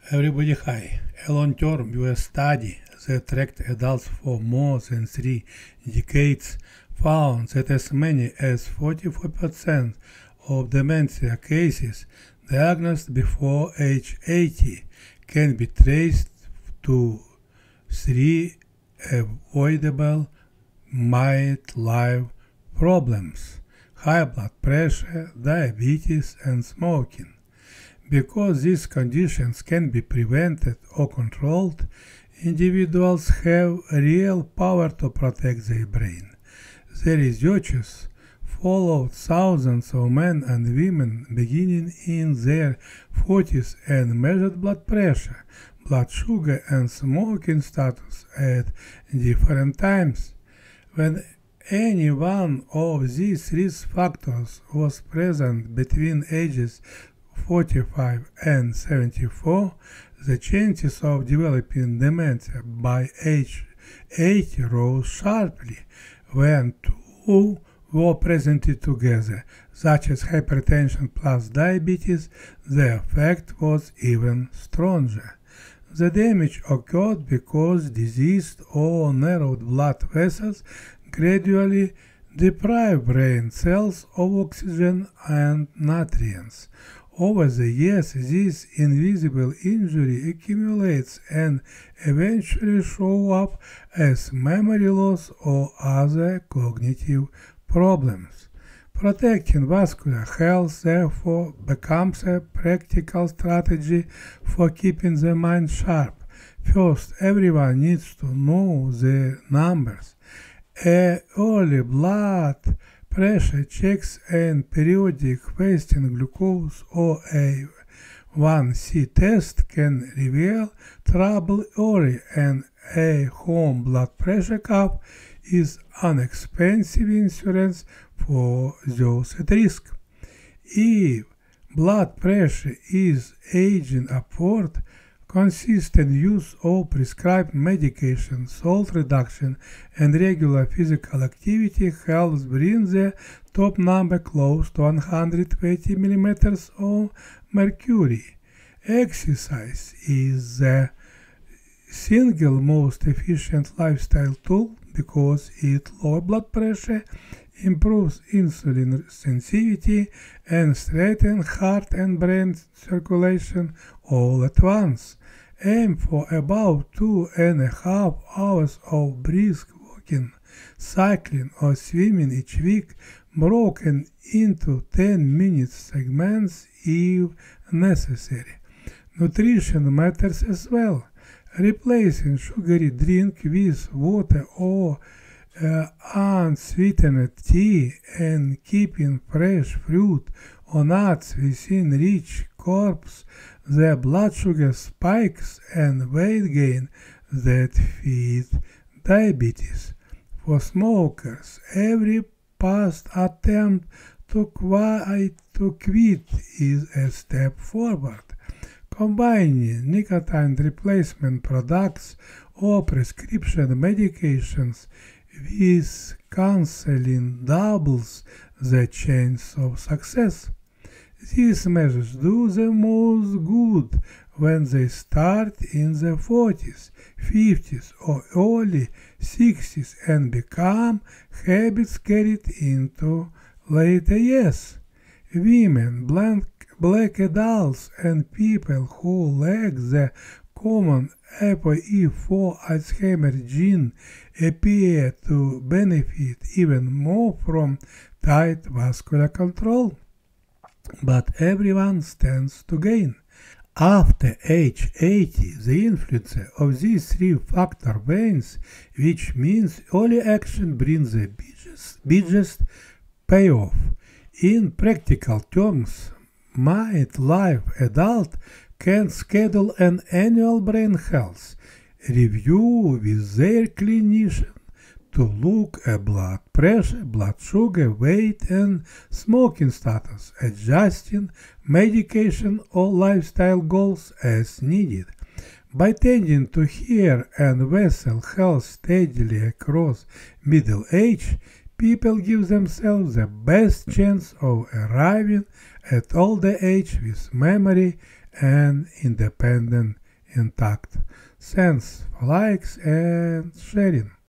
Everybody hi. A long-term US study that tracked adults for more than 3 decades found that as many as 44% of dementia cases diagnosed before age 80 can be traced to 3 avoidable midlife problems: high blood pressure, diabetes, and smoking. Because these conditions can be prevented or controlled, individuals have real power to protect their brain. The researchers followed thousands of men and women beginning in their 40s and measured blood pressure, blood sugar, and smoking status at different times. When any one of these risk factors was present between ages 45 and 74, the chances of developing dementia by age 80 rose sharply. When two were presented together, such as hypertension plus diabetes, the effect was even stronger. The damage occurred because diseased or narrowed blood vessels gradually deprive brain cells of oxygen and nutrients. Over the years, this invisible injury accumulates and eventually shows up as memory loss or other cognitive problems. Protecting vascular health, therefore, becomes a practical strategy for keeping the mind sharp. First, everyone needs to know the numbers. Early blood pressure checks and periodic fasting glucose or A1C test can reveal trouble early, and a home blood pressure cuff is inexpensive insurance for those at risk. If blood pressure is aging upward, consistent use of prescribed medication, salt reduction, and regular physical activity helps bring the top number close to 120 millimeters of mercury. Exercise is the single most efficient lifestyle tool because it lowers blood pressure, improves insulin sensitivity, and strengthens heart and brain circulation all at once. Aim for about 2.5 hours of brisk walking, cycling, or swimming each week, broken into 10-minute segments if necessary. Nutrition matters as well. Replacing sugary drink with water or unsweetened tea and keeping fresh fruit or nuts within reach curbs the blood sugar spikes and weight gain that feed diabetes. For smokers, every past attempt to quit is a step forward. Combining nicotine replacement products or prescription medications with counseling doubles the chance of success. These measures do the most good when they start in the 40s, 50s, or early 60s and become habits carried into later years. Women, black adults, and people who lack the common ApoE4 Alzheimer gene appear to benefit even more from tight vascular control. But everyone stands to gain. After age 80, the influence of these three factors wanes, which means early action brings the biggest payoff. In practical terms, midlife adult can schedule an annual brain health review with their clinician to look at blood pressure, blood sugar, weight, and smoking status, adjusting medication or lifestyle goals as needed. By tending to hair and vessel health steadily across middle age, people give themselves the best chance of arriving at older age with memory and independent intact. Thanks for likes and sharing.